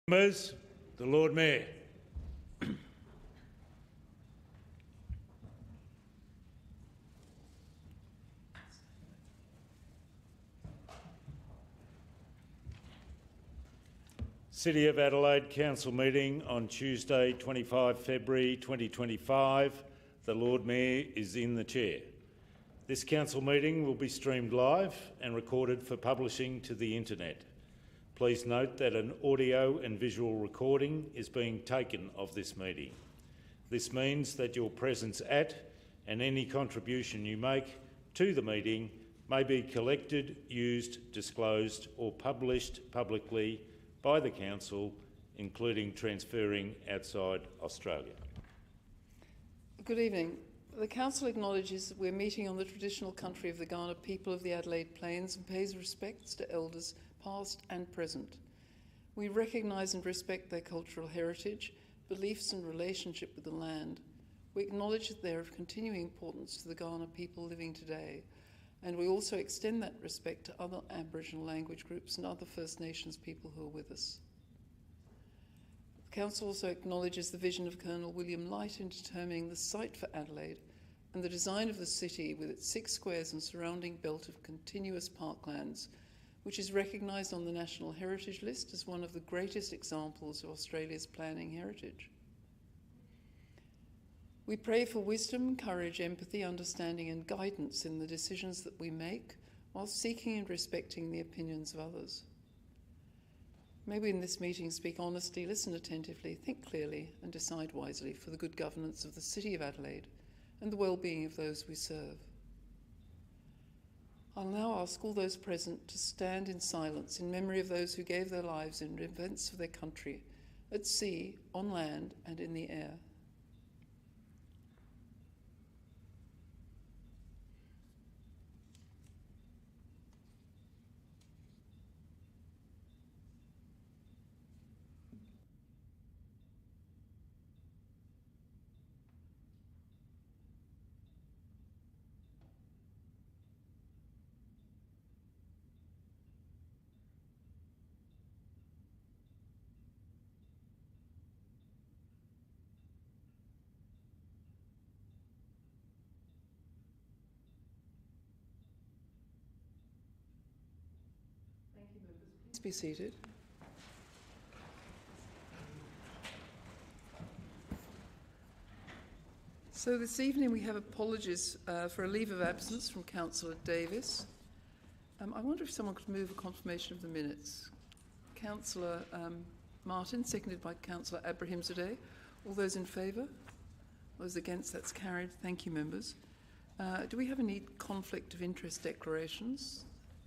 Members, the Lord Mayor. City of Adelaide Council meeting on Tuesday, 25 February 2025. The Lord Mayor is in the chair. This council meeting will be streamed live and recorded for publishing to the internet. Please note that an audio and visual recording is being taken of this meeting. This means that your presence at and any contribution you make to the meeting may be collected, used, disclosed or published publicly by the Council, including transferring outside Australia. Good evening. The Council acknowledges that we're meeting on the traditional country of the Kaurna people of the Adelaide Plains and pays respects to elders past and present. We recognise and respect their cultural heritage, beliefs and relationship with the land. We acknowledge that they are of continuing importance to the Kaurna people living today, and we also extend that respect to other Aboriginal language groups and other First Nations people who are with us. The Council also acknowledges the vision of Colonel William Light in determining the site for Adelaide and the design of the city with its 6 squares and surrounding belt of continuous parklands, which is recognised on the National Heritage List as one of the greatest examples of Australia's planning heritage. We pray for wisdom, courage, empathy, understanding and guidance in the decisions that we make, while seeking and respecting the opinions of others. May we in this meeting speak honestly, listen attentively, think clearly and decide wisely for the good governance of the City of Adelaide and the well-being of those we serve. I'll now ask all those present to stand in silence in memory of those who gave their lives in defence of their country, at sea, on land and in the air. Please be seated. So this evening we have apologies for a leave of absence from Councillor Davis. I wonder if someone could move a confirmation of the minutes. Councillor Martin, seconded by Councillor Abrahimzadeh. All those in favour? Those against? That's carried. Thank you, members. Do we have any conflict of interest declarations?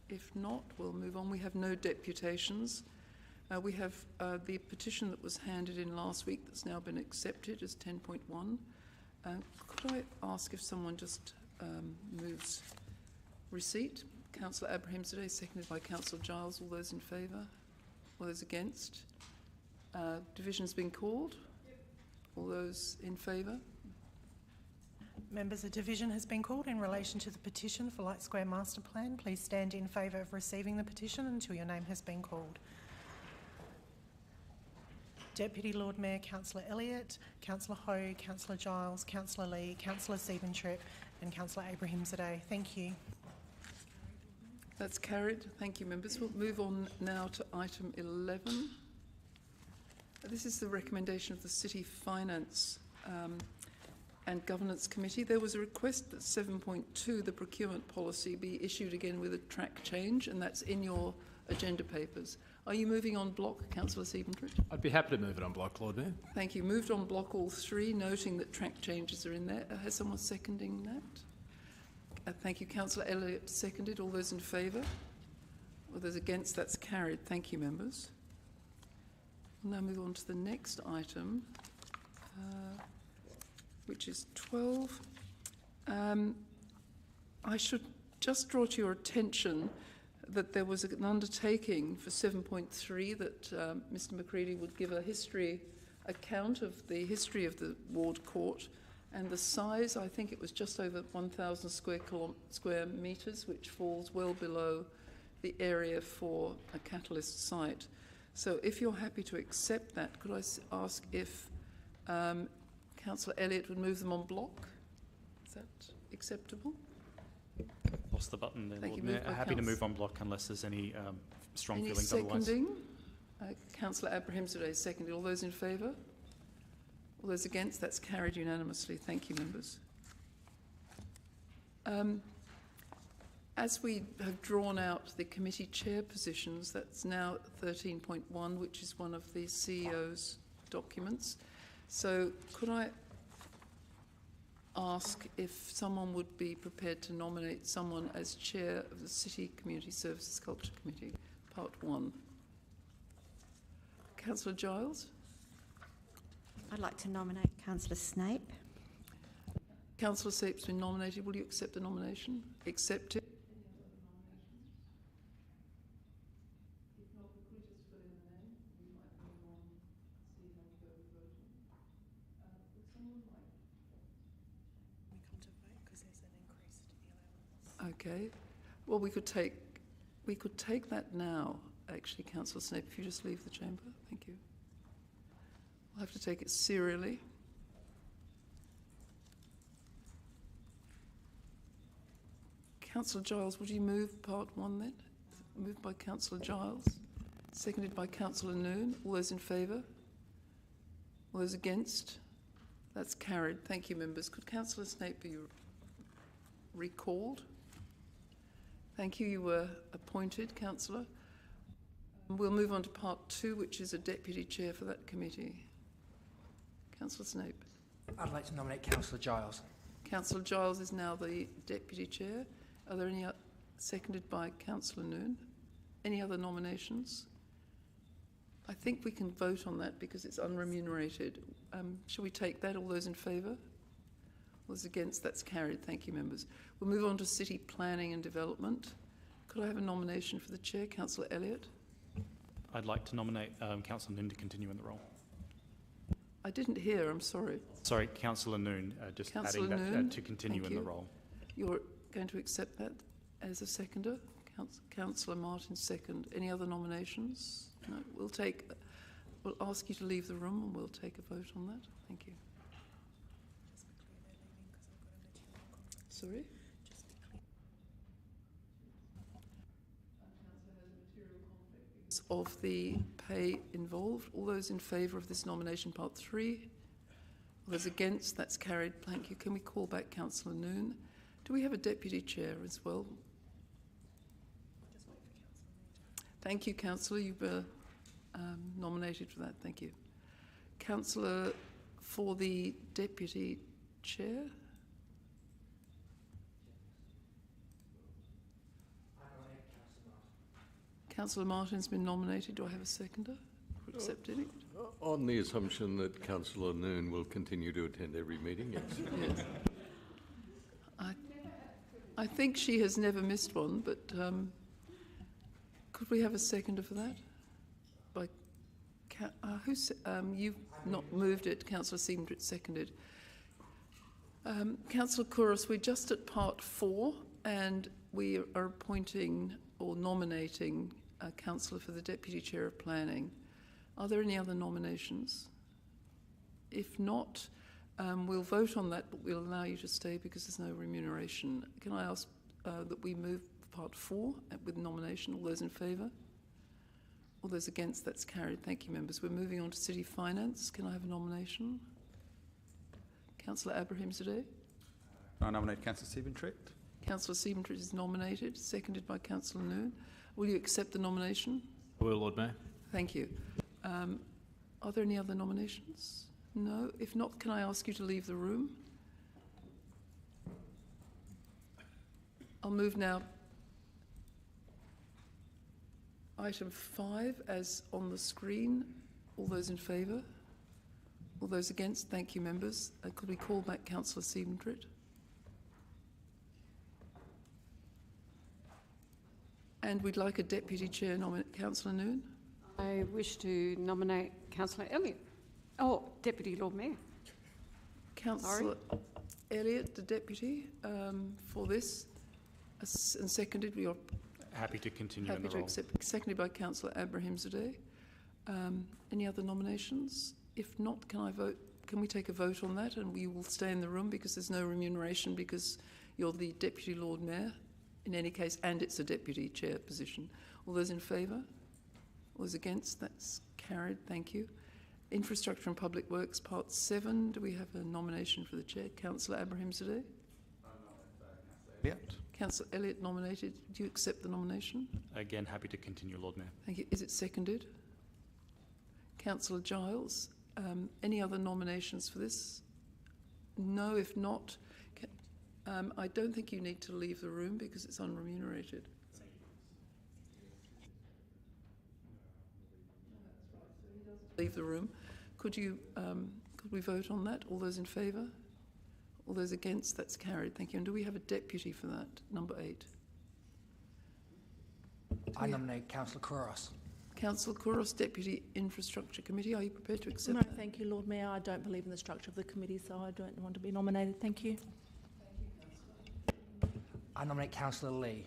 If not, we'll move on. We have no deputations. We have the petition that was handed in last week that's now been accepted as 10.1. Could I ask if someone just moves receipt? Councillor Abrahimzadeh, seconded by Councillor Giles. All those in favour? All those against? Division's been called. Yep. All those in favour? Members, a division has been called in relation to the petition for Light Square Master Plan. Please stand in favour of receiving the petition until your name has been called. Deputy Lord Mayor Councillor Elliott, Councillor Ho, Councillor Giles, Councillor Lee, Councillor Siebentrep and Councillor Abrahimzadeh. Thank you. That's carried. Thank you, members. We'll move on now to item 11. This is the recommendation of the City Finance and Governance Committee. There was a request that 7.2, the procurement policy, be issued again with a track change, and that's in your agenda papers. Are you moving on block, Councillor Siebentrep? I'd be happy to move it on block, Lord Mayor. Thank you. Moved on block all 3, noting that track changes are in there. Has someone seconding that? Thank you. Councillor Elliott seconded. All those in favour? All those against? That's carried. Thank you, members. We'll now move on to the next item, which is 12. I should just draw to your attention that there was an undertaking for 7.3 that Mr McCready would give a account of the history of the ward court and the size. I think it was just over 1,000 square metres, which falls well below the area for a catalyst site. So if you're happy to accept that, could I ask if Councillor Elliott would move them en bloc? Is that acceptable? Lost the button there, Thank Lord you. Mayor. Moved by Happy to move Council- on block unless there's any strong Any feelings otherwise. seconding? Councillor Abrahimzadeh seconded. All those in favour? All those against? That's carried unanimously. Thank you, members. As we have drawn out the committee chair positions, that's now 13.1, which is one of the CEO's documents. So could I ask if someone would be prepared to nominate someone as chair of the City Community Services Culture Committee, Part 1? Councillor Giles? I'd like to nominate Councillor Snape. Councillor Snape's been nominated. Will you accept the nomination? Accept it. We come to vote because there's an increase to the allowance. Okay. Well, we could take that now, actually, Councillor Snape, if you just leave the chamber. Thank you. We'll have to take it serially. Councillor Giles, would you move Part 1 then? Moved by Councillor Giles, seconded by Councillor Noon. All those in favour? All those against? That's carried. Thank you, members. Could Councillor Snape be recalled? Thank you. You were appointed, Councillor. We'll move on to Part 2, which is a deputy chair for that committee. Councillor Snape. I'd like to nominate Councillor Giles. Councillor Giles is now the deputy chair. Are there any seconded by Councillor Noon? Any other nominations? I think we can vote on that because it's unremunerated. Shall we take that? All those in favour? All those against? That's carried. Thank you, members. We'll move on to city planning and development. Could I have a nomination for the chair? Councillor Elliott. I'd like to nominate Councillor Noon to continue in the role. I didn't hear. I'm sorry. Sorry, Councillor Noon, just Councillor adding that Noon, to continue thank in the you. role. You're going to accept that as a seconder? Councillor Martin, second. Any other nominations? No. We'll ask you to leave the room and we'll take a vote on that. Thank you. Just be clear they're leaving because I've got a material conflict. Sorry? Just be clear. Of the pay involved. All those in favour of this nomination, Part 3? All those against? That's carried. Thank you. Can we call back Councillor Noon? Do we have a deputy chair as well? Just wait for Councillor Noon to... Thank you, Councillor. You were nominated for that. Thank you. Councillor for the deputy chair? Councillor Martin's been nominated. Do I have a seconder for accepting it? On the assumption that Councillor Noon will continue to attend every meeting, yes. Yes. I think she has never missed one, but could we have a seconder for that? By you've not moved it. Councillor Siebentrit seconded. Councillor Kouros, we're just at Part 4, and we are appointing or nominating a councillor for the Deputy Chair of Planning. Are there any other nominations? If not, we'll vote on that, but we'll allow you to stay because there's no remuneration. Can I ask that we move Part 4 with nomination? All those in favour? All those against? That's carried. Thank you, members. We're moving on to City Finance. Can I have a nomination? Councillor Abrahimzadeh. I nominate Councillor Siebentrit. Councillor Siebentrit is nominated, seconded by Councillor Noon. Will you accept the nomination? I will, Lord Mayor. Thank you. Are there any other nominations? No? If not, can I ask you to leave the room? I'll move now. Item 5 as on the screen. All those in favour? All those against? Thank you, members. Could we call back Councillor Siebentrit? And we'd like a deputy chair nominate. Councillor Noon? I wish to nominate Councillor Elliott. Oh, Deputy Lord Mayor. Councillor Elliott, the deputy, for this, and seconded. We are Happy to continue happy in the to role. accept. Seconded by Councillor Abrahimzadeh. Any other nominations? If not, can we take a vote on that, and we will stay in the room because there's no remuneration because you're the Deputy Lord Mayor in any case, and it's a Deputy Chair position. All those in favour? All those against? That's carried. Thank you. Infrastructure and Public Works, Part 7. Do we have a nomination for the Chair? Councillor Abrahimzadeh? Elliott. Councillor Elliott nominated. Do you accept the nomination? Again, happy to continue, Lord Mayor. Thank you. Is it seconded? Councillor Giles? Any other nominations for this? No, if not, I don't think you need to leave the room because it's unremunerated. Leave the room. Could we vote on that? All those in favour? All those against? That's carried. Thank you. And do we have a deputy for that? Number 8. I nominate Councillor Kouros. Councillor Kouros, Deputy Infrastructure Committee. Are you prepared to accept No, that? thank you, Lord Mayor. I don't believe in the structure of the committee, so I don't want to be nominated. Thank you. I nominate Councillor Lee.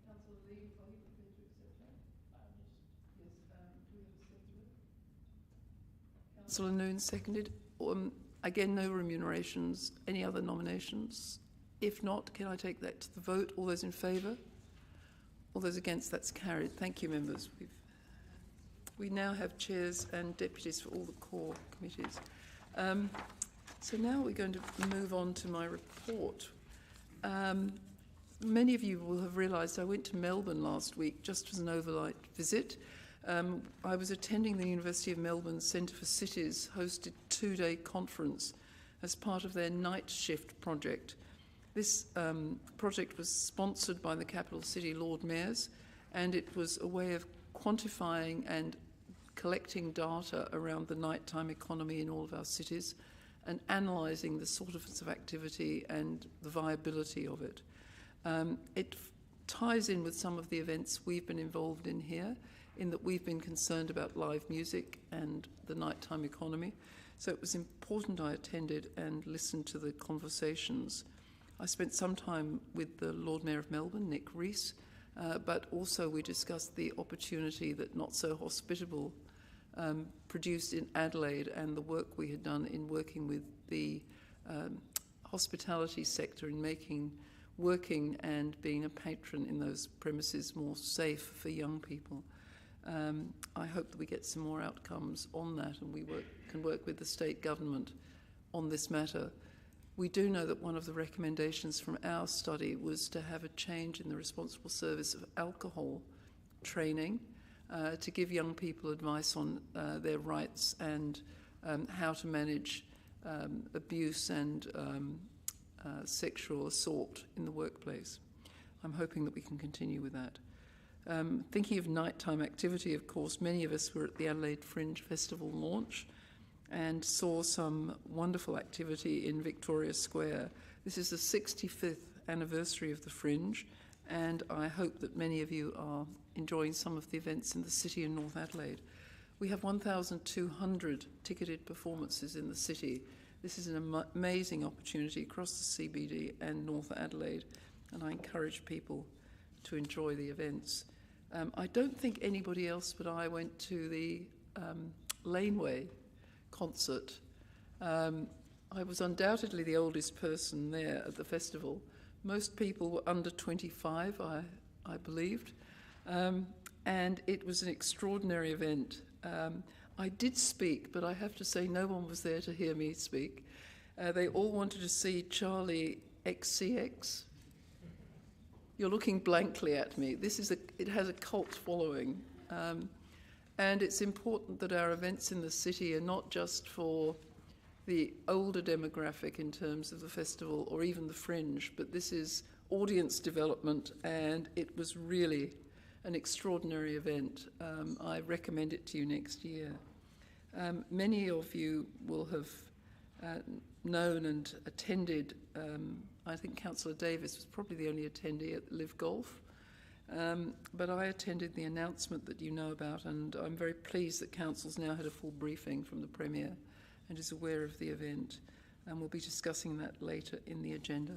Councillor Lee, are you prepared to accept that? Yes. Councillor Noon, seconded. Again, no remunerations. Any other nominations? If not, can I take that to the vote? All those in favour? All those against? That's carried. Thank you, members. We now have chairs and deputies for all the core committees. So now we're going to move on to my report. Many of you will have realised I went to Melbourne last week just as an overnight visit. I was attending the University of Melbourne Centre for Cities hosted 2-day conference as part of their night shift project. This project was sponsored by the capital city Lord Mayors, and it was a way of quantifying and collecting data around the nighttime economy in all of our cities and analysing the sort of activity and the viability of it. It ties in with some of the events we've been involved in here, in that we've been concerned about live music and the nighttime economy. So it was important I attended and listened to the conversations. I spent some time with the Lord Mayor of Melbourne, Nick Rees, but also we discussed the opportunity that Not So Hospitable produced in Adelaide and the work we had done in working with the hospitality sector in making working and being a patron in those premises more safe for young people. I hope that we get some more outcomes on that and we can work with the state government on this matter. We do know that one of the recommendations from our study was to have a change in the responsible service of alcohol training to give young people advice on their rights and how to manage abuse and sexual assault in the workplace. I'm hoping that we can continue with that. Thinking of nighttime activity, of course, many of us were at the Adelaide Fringe Festival launch and saw some wonderful activity in Victoria Square. This is the 65th anniversary of the Fringe, and I hope that many of you are enjoying some of the events in the city in North Adelaide. We have 1,200 ticketed performances in the city. This is an amazing opportunity across the CBD and North Adelaide, and I encourage people to enjoy the events. I don't think anybody else but I went to the Laneway concert. I was undoubtedly the oldest person there at the festival. Most people were under 25, I believed, and it was an extraordinary event. I did speak, but I have to say no one was there to hear me speak. They all wanted to see Charlie XCX. You're looking blankly at me. It has a cult following. And it's important that our events in the city are not just for the older demographic in terms of the festival or even the Fringe, but this is audience development, and it was really an extraordinary event. I recommend it to you next year. Many of you will have known and attended, I think Councillor Davis was probably the only attendee at Live Golf, but I attended the announcement that you know about, and I'm very pleased that Council's now had a full briefing from the Premier and is aware of the event, and we'll be discussing that later in the agenda.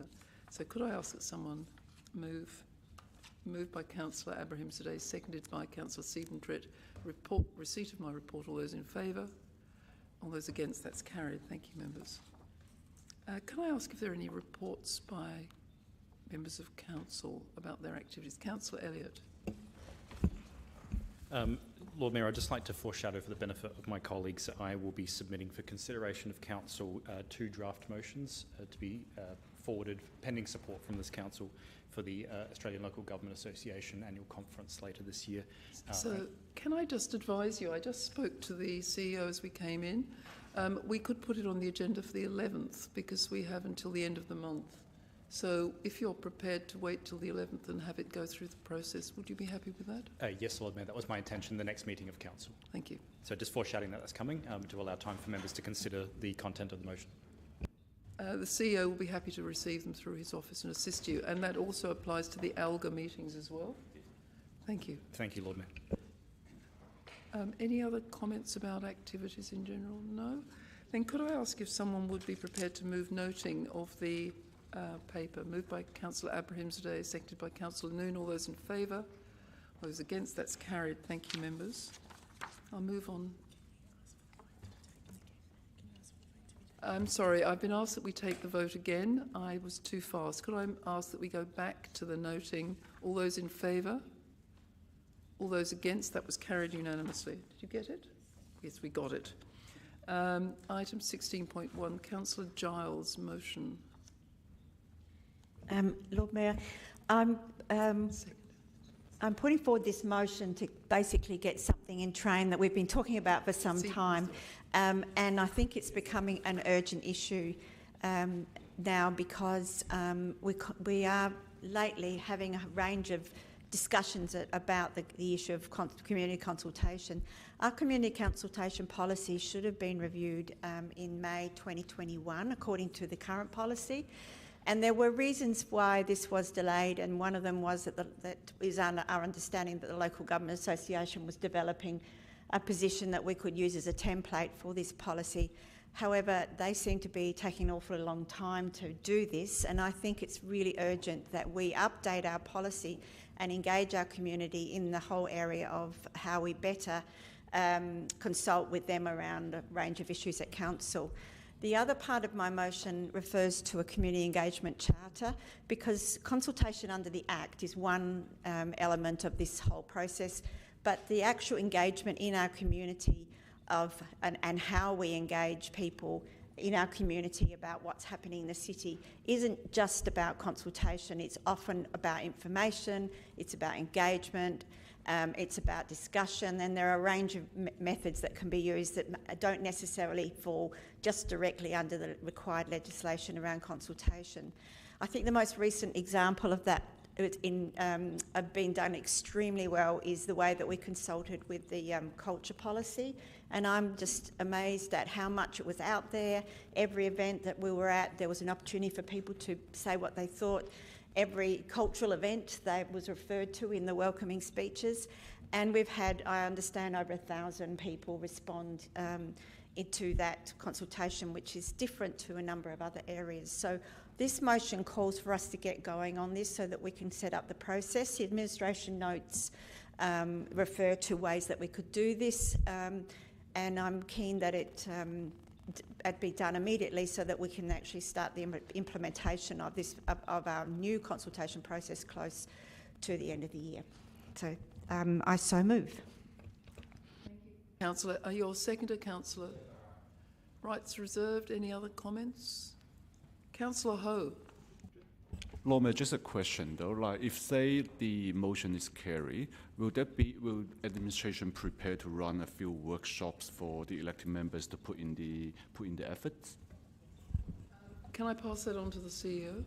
So could I ask that someone moved by Councillor Abrahimzadeh, seconded by Councillor Siebentreut, receipt of my report. All those in favour? All those against? That's carried. Thank you, members. Can I ask if there are any reports by members of council about their activities? Councillor Elliott. Lord Mayor, I'd just like to foreshadow for the benefit of my colleagues that I will be submitting for consideration of council 2 draft motions to be forwarded pending support from this council for the Australian Local Government Association annual conference later this year. So can I just advise you, I just spoke to the CEO as we came in. We could put it on the agenda for the 11th because we have until the end of the month. So if you're prepared to wait till the 11th and have it go through the process, would you be happy with that? Yes, Lord Mayor, that was my intention, the next meeting of council. Thank you. So just foreshadowing that that's coming to allow time for members to consider the content of the motion. The CEO will be happy to receive them through his office and assist you, and that also applies to the ALGA meetings as well. Thank you. Thank you, Lord Mayor. Any other comments about activities in general? No? Then could I ask if someone would be prepared to move noting of the paper? Moved by Councillor Abrahimzadeh, seconded by Councillor Noon. All those in favour? All those against? That's carried. Thank you, members. I'll move on. I'm sorry, I've been asked that we take the vote again. I was too fast. Could I ask that we go back to the noting? All those in favour? All those against? That was carried unanimously. Did you get it? Yes, we got it. Item 16.1, Councillor Giles' motion. Lord Mayor, I'm putting forward this motion to basically get something in train that we've been talking about for some time, and I think it's becoming an urgent issue now because we are lately having a range of discussions about the issue of community consultation. Our community consultation policy should have been reviewed in May 2021 according to the current policy. And there were reasons why this was delayed, and one of them was that is our understanding that the Local Government Association was developing a position that we could use as a template for this policy. However, they seem to be taking an awfully long time to do this, and I think it's really urgent that we update our policy and engage our community in the whole area of how we better consult with them around a range of issues at council. The other part of my motion refers to a community engagement charter because consultation under the Act is one element of this whole process, but the actual engagement in our community and how we engage people in our community about what's happening in the city isn't just about consultation. It's often about information, it's about engagement, it's about discussion, and there are a range of methods that can be used that don't necessarily fall just directly under the required legislation around consultation. I think the most recent example of that been done extremely well is the way that we consulted with the culture policy, and I'm just amazed at how much it was out there. Every event that we were at, there was an opportunity for people to say what they thought. Every cultural event that was referred to in the welcoming speeches, and we've had, I understand, over 1,000 people respond into that consultation, which is different to a number of other areas. So this motion calls for us to get going on this so that we can set up the process. The administration notes refer to ways that we could do this, and I'm keen that it be done immediately so that we can actually start the implementation of this of our new consultation process close to the end of the year. So I so move. Thank you. Councillor, are you all seconder, Councillor? Rights reserved. Any other comments? Councillor Ho. Lord Mayor, just a question though. Like, if say the motion is carried, will administration prepare to run a few workshops for the elected members to put in the efforts? Can I pass that on to the CEO?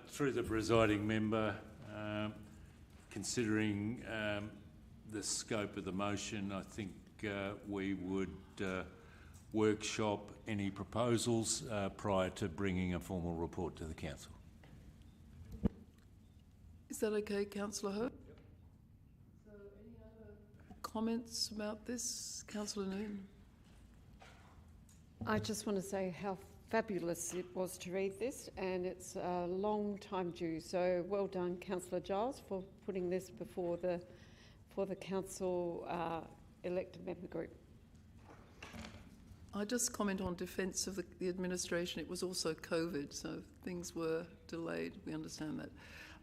Through the presiding member, considering the scope of the motion, I think we would workshop any proposals prior to bringing a formal report to the council. Is that okay, Councillor Ho? Yep. So any other comments about this? Councillor Noon. I just want to say how fabulous it was to read this, and it's a long time due. So well done, Councillor Giles, for putting this before for the council elected member group. I just comment on defence of the administration. It was also COVID, so things were delayed. We understand that.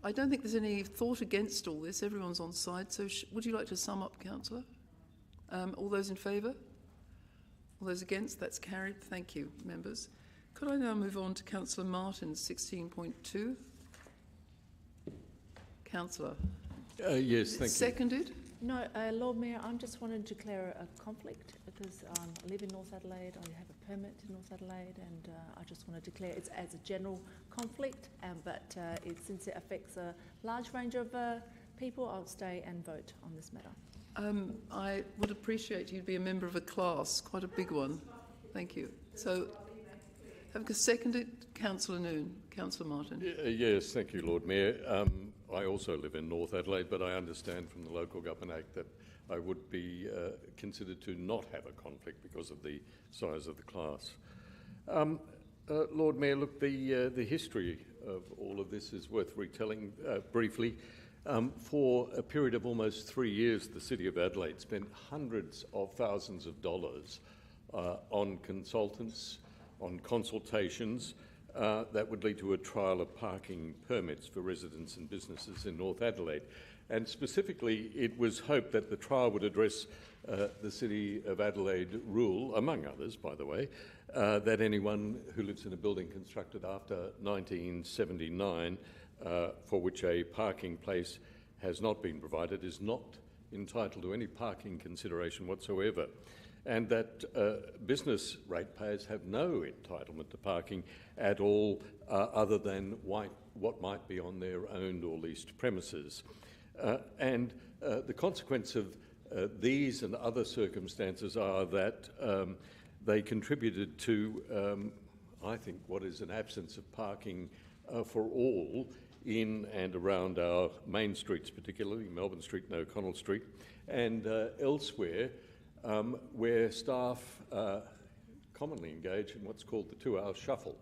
I don't think there's any thought against all this. Everyone's on side. So would you like to sum up, Councillor? All those in favour? All those against? That's carried. Thank you, members. Could I now move on to Councillor Martin's 16.2? Councillor. Yes, thank you. Seconded? No, Lord Mayor, I'm just wanting to declare a conflict because I live in North Adelaide, I have a permit in North Adelaide, and I just want to declare it as a general conflict, but since it affects a large range of people, I'll stay and vote on this matter. I would appreciate you'd be a member of a class, quite a big one. Thank you. So, have a seconded, Councillor Noon. Councillor Martin. Yes, thank you, Lord Mayor. I also live in North Adelaide, but I understand from the Local Government Act that I would be considered to not have a conflict because of the size of the class. Lord Mayor, look, the history of all of this is worth retelling briefly. For a period of almost 3 years, the City of Adelaide spent hundreds of thousands of dollars on consultants, on consultations, that would lead to a trial of parking permits for residents and businesses in North Adelaide. And specifically, it was hoped that the trial would address the City of Adelaide rule, among others, by the way, that anyone who lives in a building constructed after 1979, for which a parking place has not been provided, is not entitled to any parking consideration whatsoever, and that business ratepayers have no entitlement to parking at all other than what might be on their owned or leased premises. And the consequence of these and other circumstances are that they contributed to, I think, what is an absence of parking for all in and around our main streets, particularly Melbourne Street and O'Connell Street, and elsewhere, where staff commonly engage in what's called the 2-hour shuffle.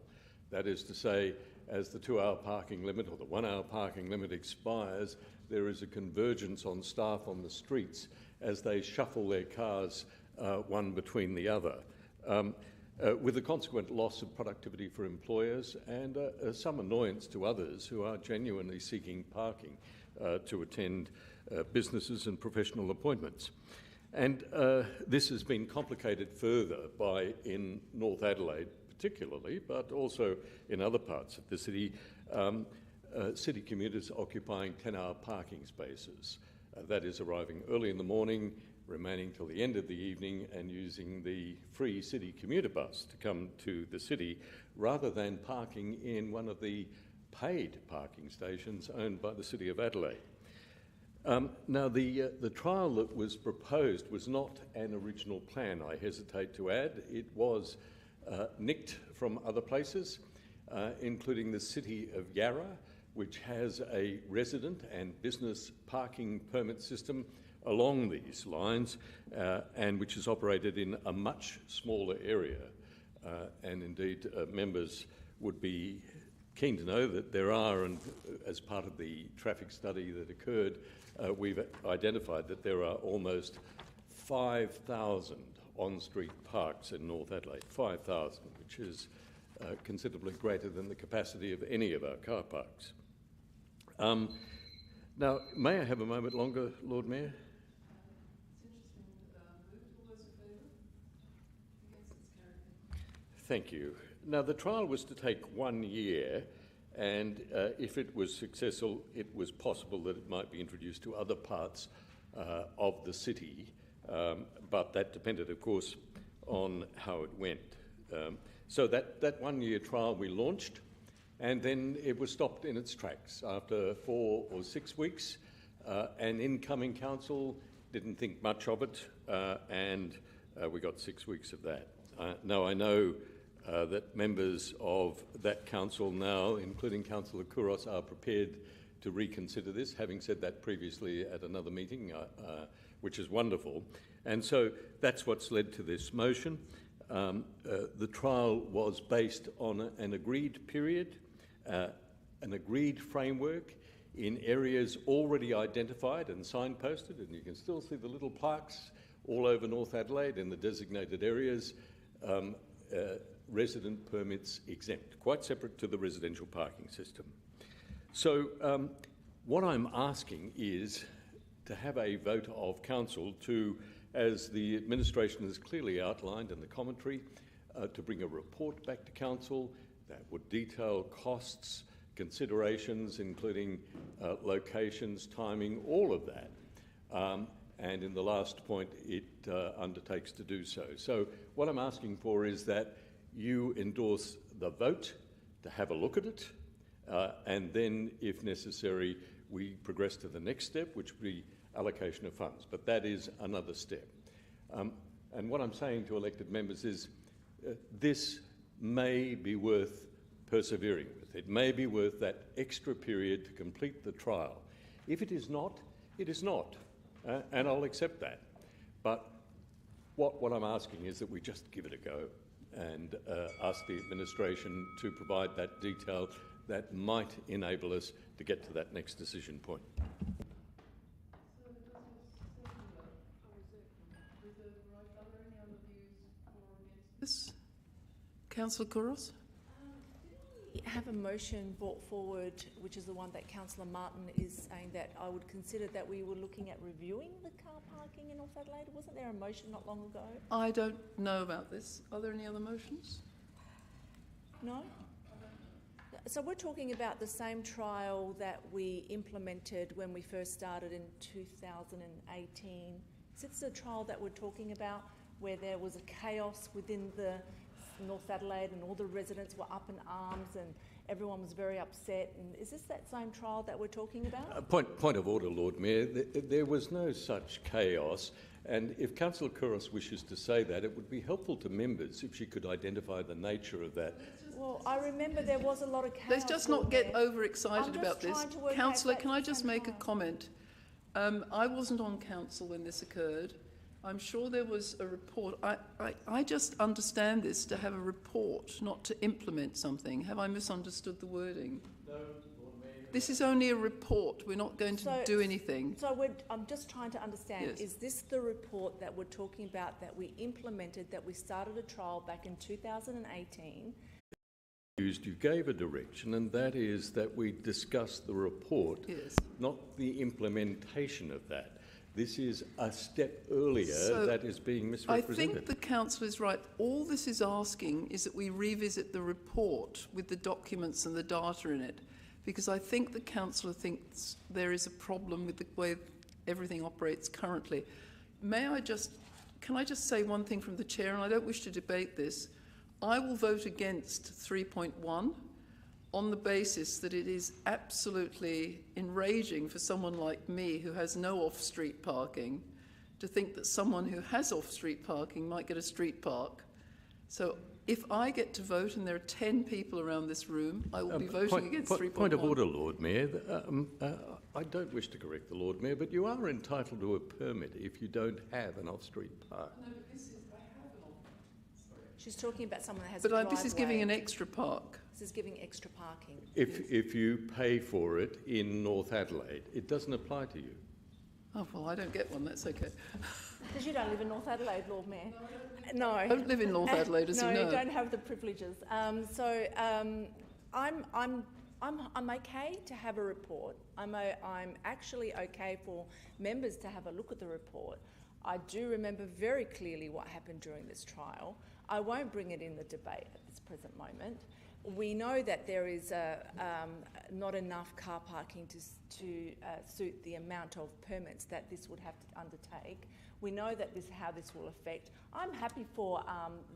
That is to say, as the 2-hour parking limit or the 1-hour parking limit expires, there is a convergence on staff on the streets as they shuffle their cars one between the other, with the consequent loss of productivity for employers and some annoyance to others who are genuinely seeking parking to attend businesses and professional appointments. And this has been complicated further by, in North Adelaide particularly, but also in other parts of the city, city commuters occupying 10-hour parking spaces. That is, arriving early in the morning, remaining till the end of the evening and using the free city commuter bus to come to the city, rather than parking in one of the paid parking stations owned by the City of Adelaide. Now, the trial that was proposed was not an original plan, I hesitate to add. It was nicked from other places, including the City of Yarra, which has a resident and business parking permit system along these lines, and which is operated in a much smaller area. And indeed, members would be keen to know that there are, and as part of the traffic study that occurred, we've identified that there are almost 5,000 on-street parks in North Adelaide, 5,000, which is considerably greater than the capacity of any of our car parks. Now, may I have a moment longer, Lord Mayor? Thank you. Now, the trial was to take 1 year, and if it was successful, it was possible that it might be introduced to other parts of the city, but that depended, of course, on how it went. So that 1 year trial we launched, and then it was stopped in its tracks after 4 or 6 weeks. An incoming council didn't think much of it, and we got 6 weeks of that. Now, I know that members of that council now, including Councillor Kouros, are prepared to reconsider this, having said that previously at another meeting, which is wonderful. And so that's what's led to this motion. The trial was based on an agreed period, an agreed framework in areas already identified and signposted, and you can still see the little plaques all over North Adelaide in the designated areas, resident permits exempt, quite separate to the residential parking system. So what I'm asking is to have a vote of council to, as the administration has clearly outlined in the commentary, to bring a report back to council that would detail costs, considerations, including locations, timing, all of that. And in the last point, it undertakes to do so. So what I'm asking for is that you endorse the vote to have a look at it, and then, if necessary, we progress to the next step, which would be allocation of funds. But that is another step. And what I'm saying to elected members is this may be worth persevering with. It may be worth that extra period to complete the trial. If it is not, it is not, and I'll accept that. But what I'm asking is that we just give it a go and ask the administration to provide that detail that might enable us to get to that next decision point. Yes. Councillor Couros? We have a motion brought forward, which is the one that Councillor Martin is saying that I would consider that we were looking at reviewing the car parking in North Adelaide. Wasn't there a motion not long ago? I don't know about this. Are there any other motions? No? So we're talking about the same trial that we implemented when we first started in 2018. Is this the trial that we're talking about where there was a chaos within the North Adelaide and all the residents were up in arms and everyone was very upset? And is this that same trial that we're talking about? Point of order, Lord Mayor. There was no such chaos. And if Councillor Couros wishes to say that, it would be helpful to members if she could identify the nature of that. Well, I remember there was a lot of chaos. Let's just not get overexcited about this. Councillor, can I just make a comment? I wasn't on council when this occurred. I'm sure there was a report. I just understand this to have a report, not to implement something. Have I misunderstood the wording? No, Lord Mayor. This is only a report. We're not going to do anything. So I'm just trying to understand, yes. Is this the report that we're talking about that we implemented, that we started a trial back in 2018? You gave a direction, and that is that we discuss the report, yes, not the implementation of that. This is a step earlier that is being misrepresented. I think the council is right. All this is asking is that we revisit the report with the documents and the data in it, because I think the councillor thinks there is a problem with the way everything operates currently. Can I just say one thing from the chair, and I don't wish to debate this. I will vote against 3.1 on the basis that it is absolutely enraging for someone like me who has no off-street parking to think that someone who has off-street parking might get a street park. So if I get to vote and there are 10 people around this room, I will be voting against 3.1. Point of order, Lord Mayor. I don't wish to correct the Lord Mayor, but you are entitled to a permit if you don't have an off-street park. No, but this is, I have an off. She's talking about someone that has a driveway. But this is giving an extra park. This is giving extra parking. If you pay for it in North Adelaide, it doesn't apply to you. Oh, well, I don't get one. That's okay. Because you don't live in North Adelaide, Lord Mayor. No. I don't live in North Adelaide, as you know. No, you don't have the privileges. I'm okay to have a report. I'm actually okay for members to have a look at the report. I do remember very clearly what happened during this trial. I won't bring it in the debate at this present moment. We know that there is not enough car parking to suit the amount of permits that this would have to undertake. We know that how this will affect. I'm happy for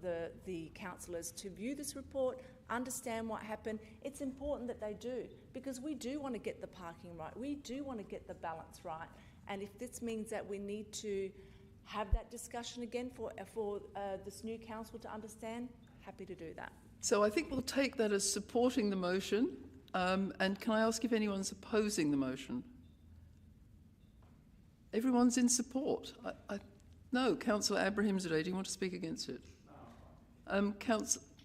the councillors to view this report, understand what happened. It's important that they do, because we do want to get the parking right. We do want to get the balance right. And if this means that we need to have that discussion again for this new council to understand, happy to do that. So I think we'll take that as supporting the motion. And can I ask if anyone's opposing the motion? Everyone's in support. No, Councillor Abrahimzadeh, do you want to speak against it?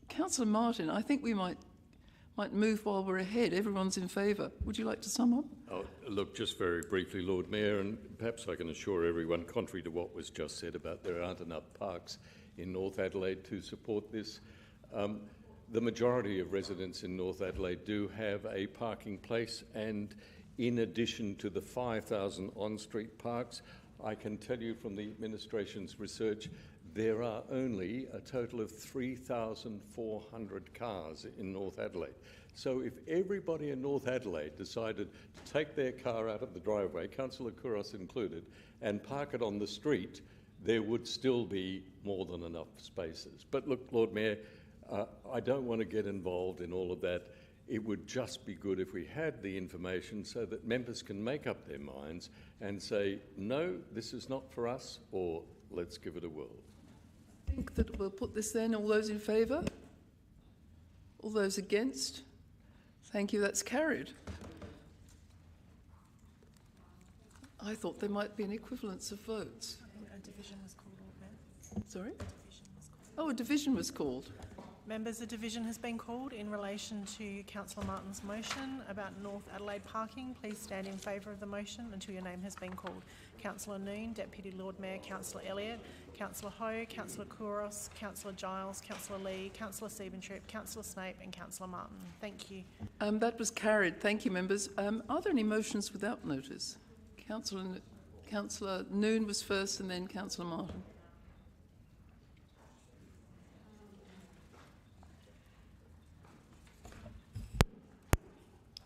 Councillor Martin, I think we might might move while we're ahead. Everyone's in favour. Would you like to sum up? Oh, look, just very briefly, Lord Mayor, and perhaps I can assure everyone, contrary to what was just said about there aren't enough parks in North Adelaide to support this. The majority of residents in North Adelaide do have a parking place, and in addition to the 5,000 on-street parks, I can tell you from the administration's research, there are only a total of 3,400 cars in North Adelaide. So if everybody in North Adelaide decided to take their car out of the driveway, Councillor Kouros included, and park it on the street, there would still be more than enough spaces. But look, Lord Mayor, I don't want to get involved in all of that. It would just be good if we had the information so that members can make up their minds and say, no, this is not for us, or let's give it a whirl. I think that we'll put this then. All those in favour? All those against? Thank you, that's carried. I thought there might be an equivalence of votes. A division was called, Lord Mayor. Sorry? Oh, a division was called. Members, a division has been called in relation to Councillor Martin's motion about North Adelaide parking. Please stand in favour of the motion until your name has been called. Councillor Noon, Deputy Lord Mayor, Councillor Elliott, Councillor Ho, Councillor Kouros, Councillor Giles, Councillor Lee, Councillor Siebentrip, Councillor Snape and Councillor Martin. Thank you. That was carried. Thank you, members. Are there any motions without notice? Councillor Noon was first and then Councillor Martin.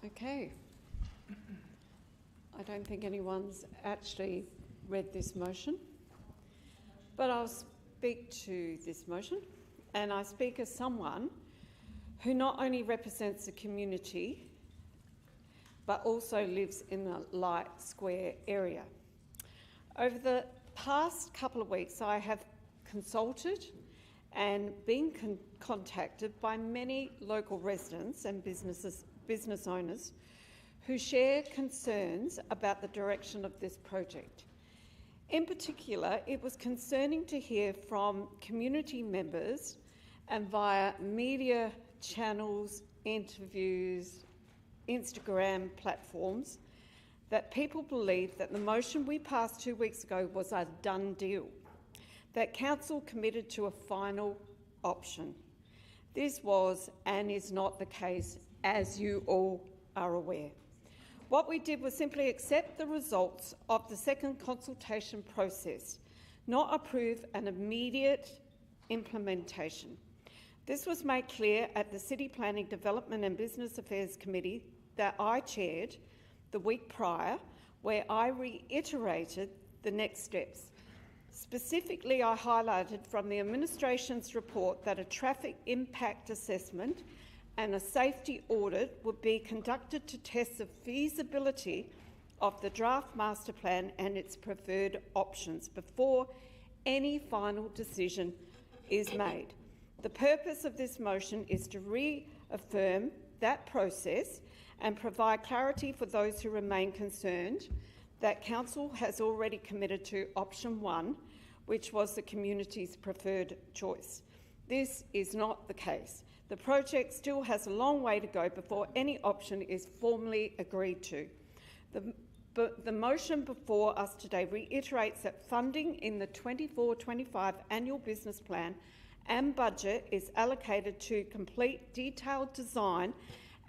Okay. I don't think anyone's actually read this motion, but I'll speak to this motion, and I speak as someone who not only represents the community but also lives in the Light Square area. Over the past couple of weeks, I have consulted and been contacted by many local residents and business owners who share concerns about the direction of this project. In particular, it was concerning to hear from community members and via media channels, interviews, Instagram platforms, that people believe that the motion we passed 2 weeks ago was a done deal, that Council committed to a final option. This was and is not the case, as you all are aware. What we did was simply accept the results of the second consultation process, not approve an immediate implementation. This was made clear at the City Planning, Development and Business Affairs Committee that I chaired the week prior, where I reiterated the next steps. Specifically, I highlighted from the administration's report that a traffic impact assessment and a safety audit would be conducted to test the feasibility of the draft master plan and its preferred options before any final decision is made. The purpose of this motion is to reaffirm that process and provide clarity for those who remain concerned that Council has already committed to option 1, which was the community's preferred choice. This is not the case. The project still has a long way to go before any option is formally agreed to. The motion before us today reiterates that funding in the 24-25 annual business plan and budget is allocated to complete detailed design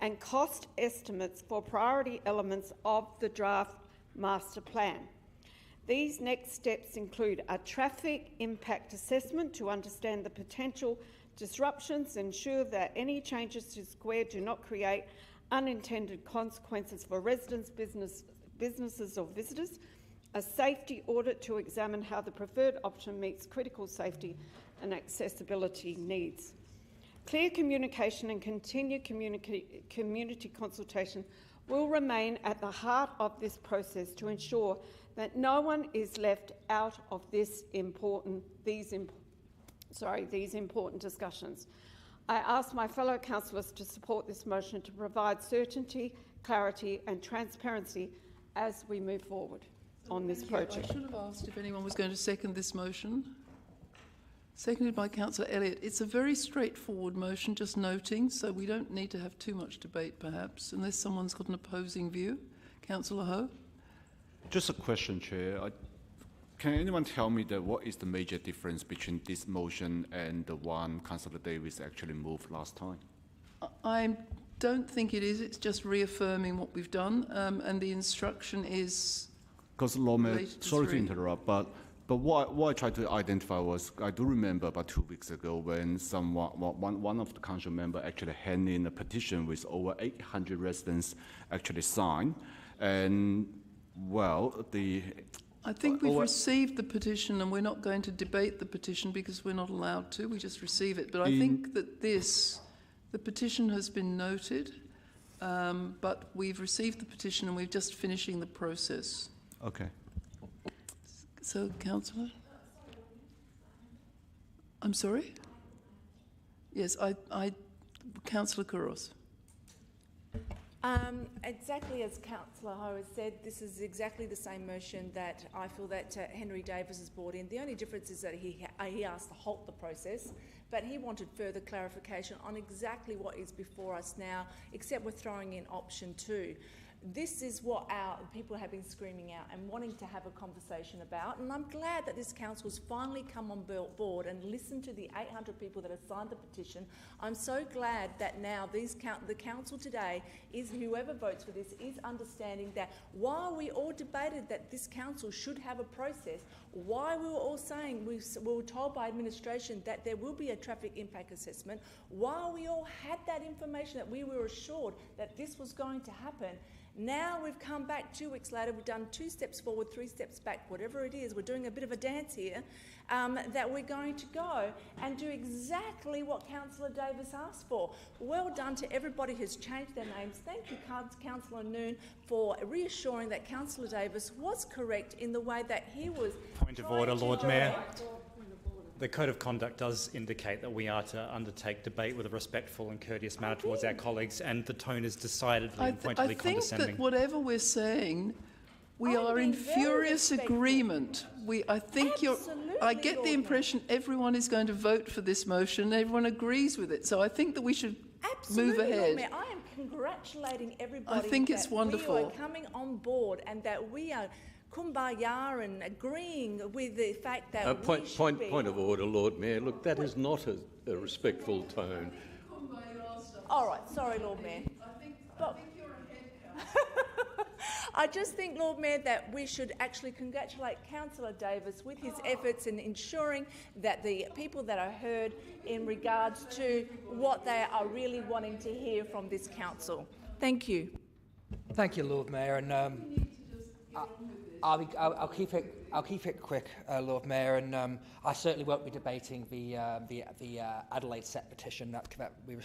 and cost estimates for priority elements of the draft master plan. These next steps include a traffic impact assessment to understand the potential disruptions, ensure that any changes to the square do not create unintended consequences for residents, businesses or visitors, a safety audit to examine how the preferred option meets critical safety and accessibility needs. Clear communication and continued community consultation will remain at the heart of this process to ensure that no one is left out of these important discussions. I ask my fellow councillors to support this motion to provide certainty, clarity and transparency as we move forward on this project. I should have asked if anyone was going to second this motion. Seconded by Councillor Elliott. It's a very straightforward motion, just noting, so we don't need to have too much debate, perhaps, unless someone's got an opposing view. Councillor Ho? Just a question, Chair. Can anyone tell me what is the major difference between this motion and the one Councillor Davis actually moved last time? I don't think it is. It's just reaffirming what we've done, and the instruction is... Because, Lord Mayor, sorry to interrupt, but what I tried to identify was, I do remember about 2 weeks ago when one of the council members actually handed in a petition with over 800 residents actually signed, and, well, I think we've received the petition and we're not going to debate the petition because we're not allowed to. We just receive it. But I think that the petition has been noted, but we've received the petition and we're just finishing the process. Okay. So, Councillor? I'm sorry? Yes, Councillor Couros. Exactly as Councillor Ho has said, this is exactly the same motion that I feel that Henry Davis has brought in. The only difference is that he asked to halt the process, but he wanted further clarification on exactly what is before us now, except we're throwing in option 2. This is what our people have been screaming out and wanting to have a conversation about, and I'm glad that this council has finally come on board and listened to the 800 people that have signed the petition. I'm so glad that now the council today is, whoever votes for this, is understanding that while we all debated that this council should have a process, why we were all saying, we were told by administration that there will be a traffic impact assessment, while we all had that information, that we were assured that this was going to happen. Now we've come back 2 weeks later, we've done 2 steps forward, 3 steps back, whatever it is, we're doing a bit of a dance here, that we're going to go and do exactly what Councillor Davis asked for. Well done to everybody who's changed their names. Thank you, Councillor Noon, for reassuring that Councillor Davis was correct in the way that he was... Point of order, Lord Mayor. The Code of Conduct does indicate that we are to undertake debate with a respectful and courteous manner towards our colleagues, and the tone is decidedly and pointedly condescending. I think that whatever we're saying, we are in furious agreement. I get the impression everyone is going to vote for this motion. Everyone agrees with it. So I think that we should move ahead. Mayor, I am congratulating everybody. I think it's wonderful. We are coming on board and that we are kumbaya and agreeing with the fact that point of order, Lord Mayor. Look, that is not a respectful tone. All right, sorry, Lord Mayor. I just think, Lord Mayor, that we should actually congratulate Councillor Davis with his efforts in ensuring that the people that are heard in regards to what they are really wanting to hear from this council. Thank you. Thank you, Lord Mayor, and I'll keep it quick, Lord Mayor, and I certainly won't be debating the Adelaide set petition that we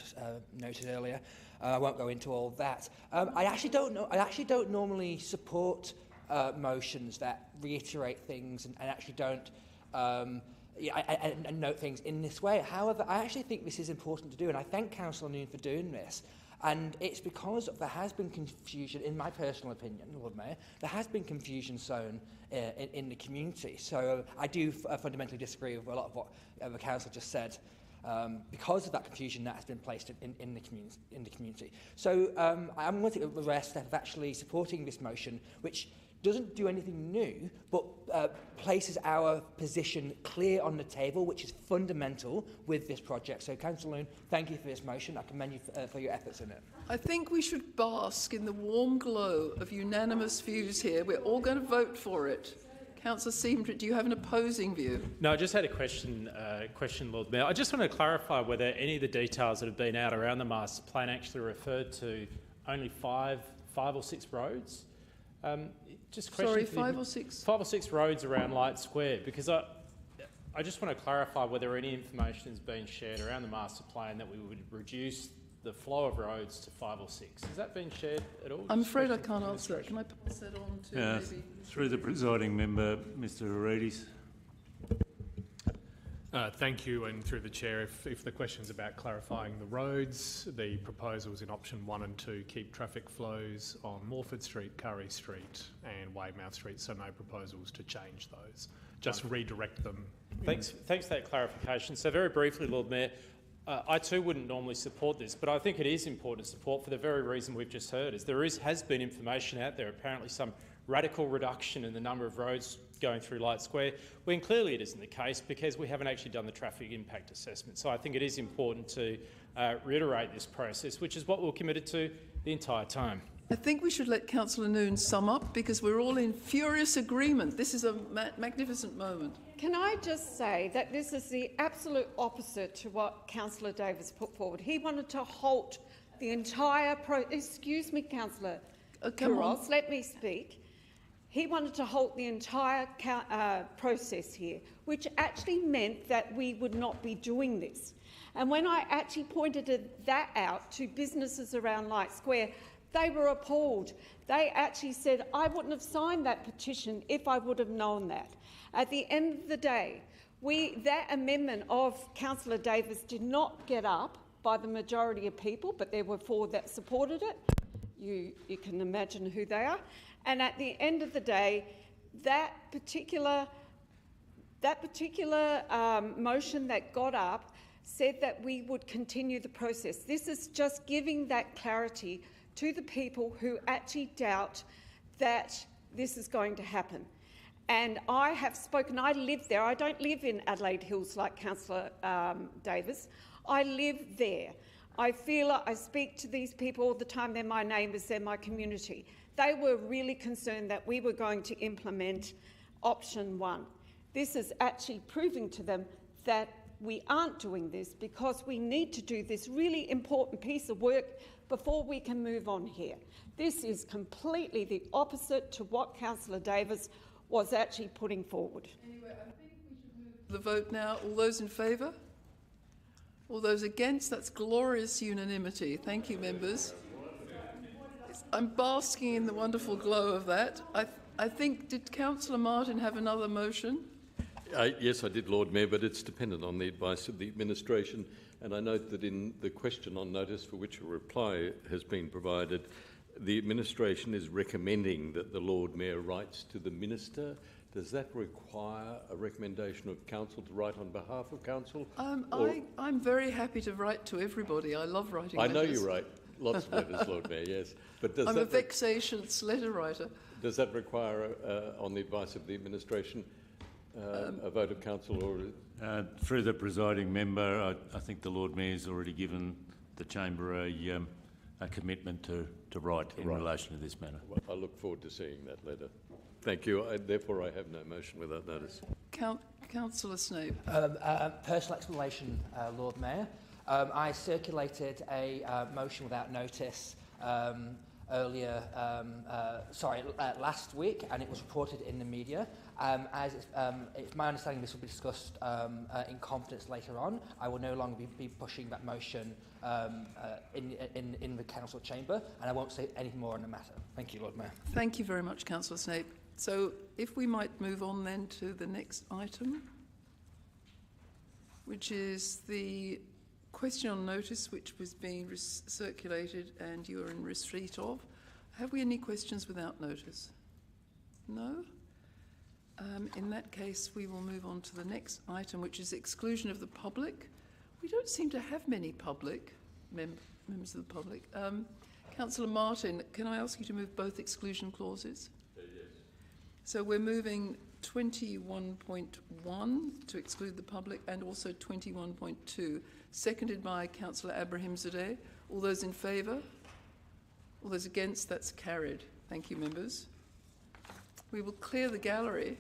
noted earlier. I won't go into all that. I actually don't normally support motions that reiterate things and actually don't and note things in this way. However, I actually think this is important to do, and I thank Councillor Noon for doing this. And it's because there has been confusion, in my personal opinion, Lord Mayor, there has been confusion sown in the community. So I do fundamentally disagree with a lot of what the council just said, because of that confusion that has been placed in the community. So I'm going to take the rest step of actually supporting this motion, which doesn't do anything new, but places our position clear on the table, which is fundamental with this project. So, Councillor Loon, thank you for this motion. I commend you for your efforts in it. I think we should bask in the warm glow of unanimous views here. We're all going to vote for it. Councillor Seaman, do you have an opposing view? No, I just had a question, Lord Mayor. I just want to clarify whether any of the details that have been out around the master plan actually referred to only five or six roads. Sorry, 5 or 6? 5 or 6 roads around Light Square, because I just want to clarify whether any information has been shared around the master plan that we would reduce the flow of roads to 5 or 6. Has that been shared at all? I'm afraid I can't answer that. Can I pass that on to maybe... Through the presiding member, Mr Aridis. Thank you, and through the chair, if the question's about clarifying the roads, the proposals in option 1 and 2 keep traffic flows on Morford Street, Curry Street and Weymouth Street, so no proposals to change those. Just redirect them Thanks for that clarification. So very briefly, Lord Mayor, I too wouldn't normally support this, but I think it is important to support for the very reason we've just heard, is has been information out there, apparently some radical reduction in the number of roads going through Light Square, when clearly it isn't the case because we haven't actually done the traffic impact assessment. So I think it is important to reiterate this process, which is what we're committed to the entire time. I think we should let Councillor Noon sum up because we're all in furious agreement. This is a magnificent moment. Can I just say that this is the absolute opposite to what Councillor Davis put forward. He wanted to halt the entire excuse me, Councillor Couros, let me speak. He wanted to halt the entire process here, which actually meant that we would not be doing this. And when I actually pointed that out to businesses around Light Square, they were appalled. They actually said, I wouldn't have signed that petition if I would have known that. At the end of the day, that amendment of Councillor Davis did not get up by the majority of people, but there were 4 that supported it. You can imagine who they are. And at the end of the day, that particular motion that got up said that we would continue the process. This is just giving that clarity to the people who actually doubt that this is going to happen. And I have spoken, I live there. I don't live in Adelaide Hills like Councillor Davis. I live there. I speak to these people all the time. They're my neighbours, they're my community. They were really concerned that we were going to implement option 1. This is actually proving to them that we aren't doing this because we need to do this really important piece of work before we can move on here. This is completely the opposite to what Councillor Davis was actually putting forward. Anyway, I think we should move to the vote now. All those in favour? All those against? That's glorious unanimity. Thank you, members. I'm basking in the wonderful glow of that. I think, did Councillor Martin have another motion? Yes, I did, Lord Mayor, but it's dependent on the advice of the administration. And I note that in the question on notice for which a reply has been provided, the administration is recommending that the Lord Mayor writes to the Minister. Does that require a recommendation of Council to write on behalf of Council? I'm very happy to write to everybody. I love writing I letters. know you write lots of letters, Lord Mayor, yes. But does I'm a vexatious letter writer. Does that require, on the advice of the administration, a vote of Council? Or through the presiding member, I think the Lord Mayor's already given the chamber a commitment to write in relation to this matter. Well, I look forward to seeing that letter. Thank you. Therefore, I have no motion without notice. Councillor Snape. Personal explanation, Lord Mayor. I circulated a motion without notice last week, and it was reported in the media. It's my understanding this will be discussed in confidence later on. I will no longer be pushing that motion in the council chamber, and I won't say anything more on the matter. Thank you, Lord Mayor. Thank you very much, Councillor Snape. So if we might move on then to the next item, which is the question on notice which was being circulated and you are in receipt of. Have we any questions without notice? No? In that case, we will move on to the next item, which is exclusion of the public. We don't seem to have many members of the public. Councillor Martin, can I ask you to move both exclusion clauses? Yes. So we're moving 21.1 to exclude the public and also 21.2, seconded by Councillor Abrahimzadeh. All those in favour? All those against? That's carried. Thank you, members. We will clear the gallery.